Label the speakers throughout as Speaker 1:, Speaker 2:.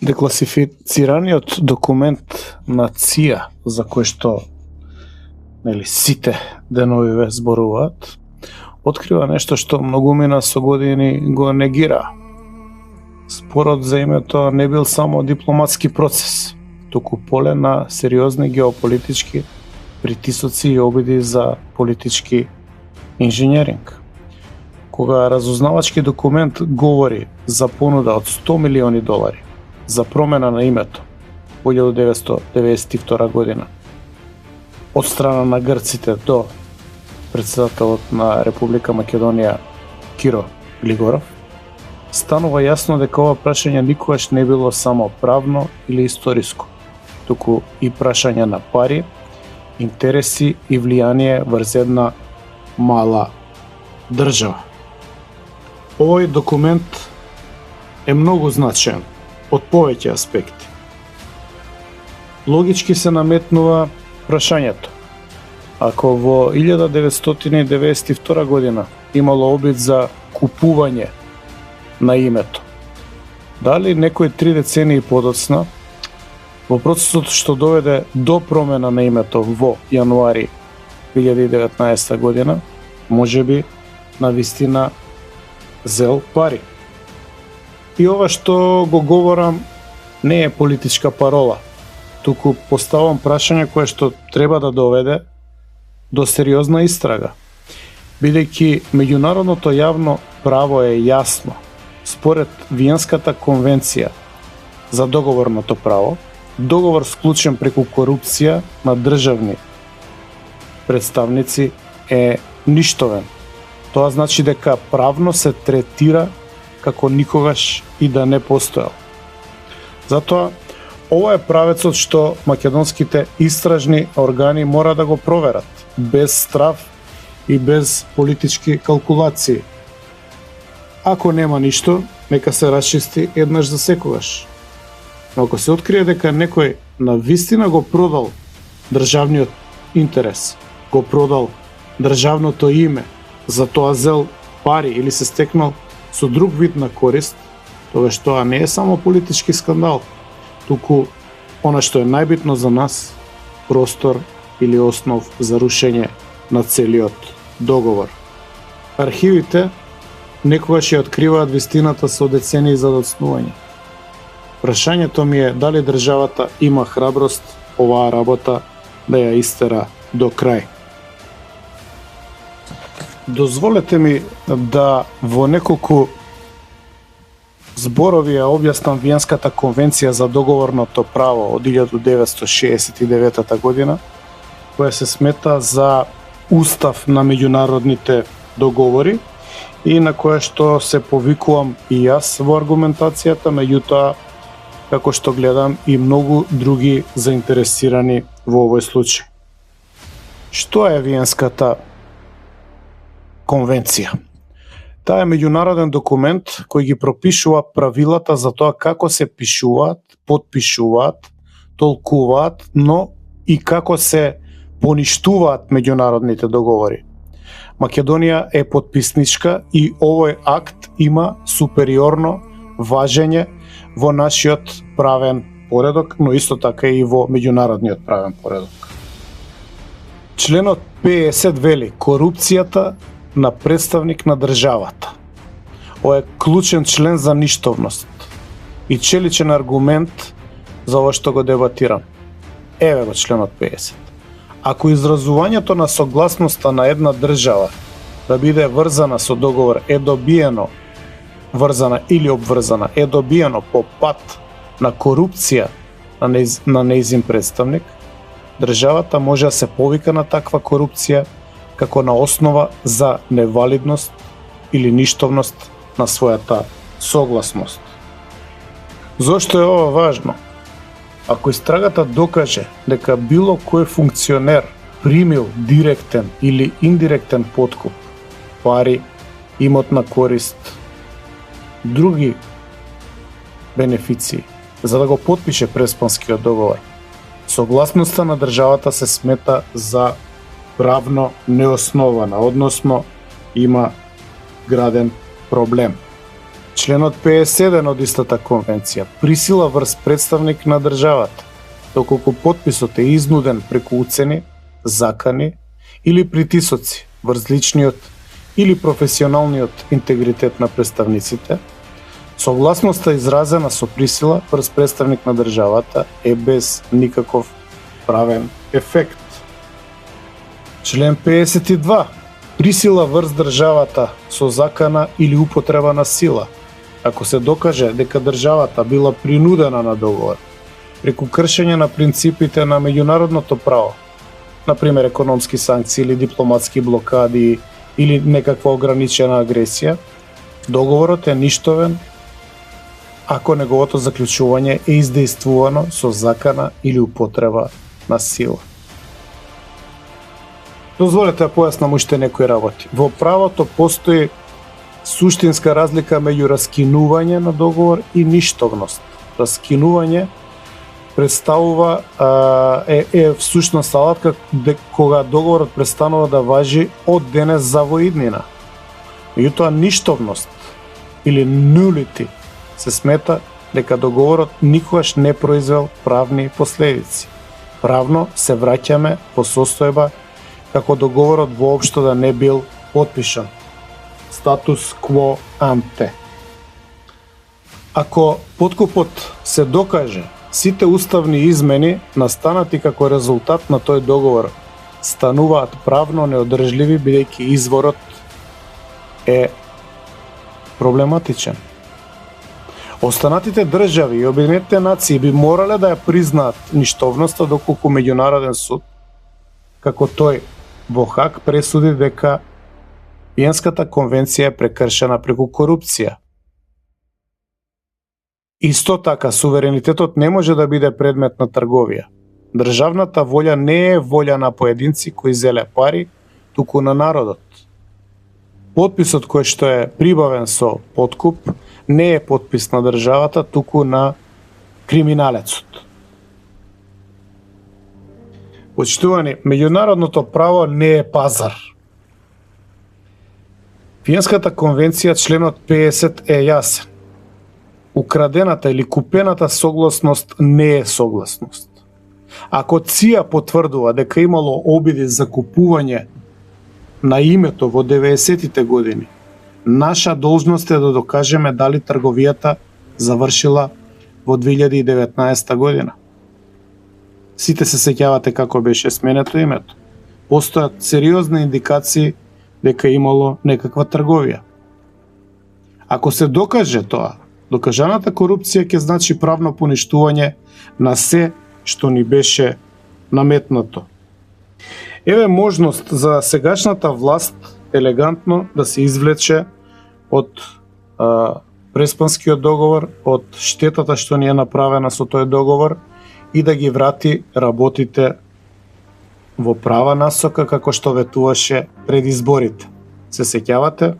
Speaker 1: Декласифицираниот документ на ЦИА, за кој што сите деновиве зборуваат, открива нешто што многумина со години го негира. Спорот за името не бил само дипломатски процес, туку поле на сериозни геополитички притисоци и обиди за политички инженеринг. Кога разузнавачки документ говори за понуда од $100 милиони за промена на името во 1992 година од страна на грците до председателот на Република Македонија Киро Глигоров, станува јасно дека ова прашање никогаш не било само правно или историско, туку и прашање на пари, интереси и влијание врз една мала држава. Овој документ е многу значаен од повеќе аспекти. Логички се наметнува прашањето: ако во 1992 година имало обид за купување на името, дали некој 3 децении подоцна, во процесот што доведе до промена на името во јануари 2019 година, можеби навистина зел пари? И ова што го говорам не е политичка парола, туку поставам прашање кое што треба да доведе до сериозна истрага, бидејќи меѓународното јавно право е јасно. Според Виенската конвенција за договорното право, договор склучен преку корупција на државни представници е ништовен. Тоа значи дека правно се третира како никогаш и да не постоел. Затоа, ова е правецот што македонските истражни органи мора да го проверат, без страв и без политички калкулации. Ако нема ништо, нека се расчисти еднаш за секогаш. Но ако се открие дека некој навистина го продал државниот интерес, го продал државното име, за тоа зел пари или се стекнал со друг вид на корист, тогаш тоа не е само политички скандал, туку она што е најбитно за нас, простор или основ за рушење на целиот договор. Архивите некогаш ја откриваат вистината со децении за доцнување. Прашањето ми е дали државата има храброст оваа работа да ја истера до крај. Дозволете ми да во неколку зборови ја објаснам Виенската конвенција за договорното право од 1969 година, која се смета за устав на меѓународните договори и на која што се повикувам и јас во аргументацијата, меѓутоа, како што гледам, и многу други заинтересирани во овој случај. Што е Виенската конвенција? Таа е меѓународен документ кој ги пропишува правилата за тоа како се пишуваат, потпишуваат, толкуваат, но и како се поништуваат меѓународните договори. Македонија е потписничка и овој акт има супериорно важење во нашиот правен поредок, но исто така и во меѓународниот правен поредок. Членот 50 вели корупцијата на представник на државата. Ова е клучен член за ништовност и челичен аргумент за ова што го дебатирам. Еве го членот 50. Ако изразувањето на согласноста на една држава да биде врзана со договор е добиено, врзана или обврзана, е добиено по пат на корупција на нејзин представник, државата може да се повика на таква корупција како на основа за невалидност или ништовност на својата согласност. Зошто е ова важно? Ако истрагата докаже дека било кој функционер примил директен или индиректен подкуп, пари, имотна корист, други бенефиции, за да го потпише преспанскиот договор, согласноста на државата се смета за правно неоснована, односно има граден проблем. Членот 51 од истата конвенција присила врз представник на државата, доколку потписот е изнуден преку уцени, закани или притисоци врз личниот или професионалниот интегритет на представниците, согласноста изразена со присила врз представник на државата е без никаков правен ефект. Член 52. Присила врз државата со закана или употреба на сила, ако се докаже дека државата била принудена на договор, преку кршење на принципите на меѓународното право, например економски санкции или дипломатски блокади или некаква ограничена агресија, договорот е ништовен ако неговото заклучување е издействувано со закана или употреба на сила. Дозволете да појаснам уште некои работи. Во правото постои суштинска разлика меѓу раскинување на договор и ништовност. Раскинување представува всушност алатка кога договорот престанува да важи од денес за воиднина. Меѓутоа ништовност или нулити се смета дека договорот никогаш не произвел правни последици. Правно се враќаме во состојба како договорот воопшто да не бил потпишан. Статус quo ante. Ако подкупот се докаже, сите уставни измени настанати како резултат на тој договор стануваат правно неодржливи бидејќи изворот е проблематичен. Останатите држави и Обединетите нации би морале да ја признаат ништовноста доколку меѓународен суд, како тој во Хаг пресуди дека Виенската конвенција е прекршена преку корупција. Исто така, суверенитетот не може да биде предмет на трговија. Државната волја не е волја на поединци кои зеле пари, туку на народот. Потписот кој што е прибавен со подкуп не е потпис на државата, туку на криминалецот. Почитувани, меѓународното право не е пазар. Виенската конвенција членот 50 е јасен. Украдената или купената согласност не е согласност. Ако ЦИА потврдува дека имало обиди за купување на името во 90-тите години, наша должност е да докажеме дали трговијата завршила во 2019 година. Сите се сеќавате како беше сменето името. Постојат сериозни индикации дека имало некаква трговија. Ако се докаже тоа, докажаната корупција ќе значи правно поништување на се што ни беше наметнато. Еве можност за сегашната власт елегантно да се извлече од Преспанскиот договор, од штетата што ни е направена со тој договор и да ги врати работите во права насока како што ветуваше пред изборите. Се сеќавате?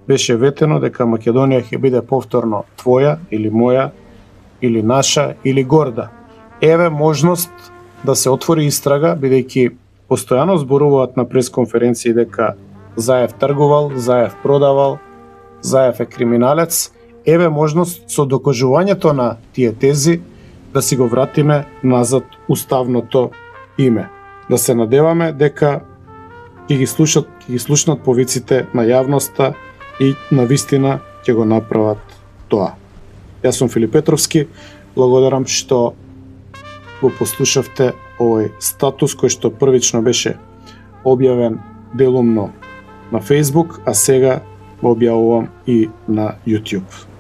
Speaker 1: Беше ветено дека Македонија ќе биде повторно твоја или моја или наша или горда. Еве можност да се отвори истрага, бидејќи постојано зборуваат на пресконференции дека Заев тргувал, Заев продавал, Заев е криминалец. Еве можност со докажувањето на тие тези да си го вратиме назад уставното име. Да се надеваме дека ќе ги слушнат повиците на јавноста и на вистина ќе го направат тоа. Јас сум Филип Петровски, благодарам што го послушавте овој статус кој што првично беше објавен делумно на Facebook, а сега го објавувам и на YouTube.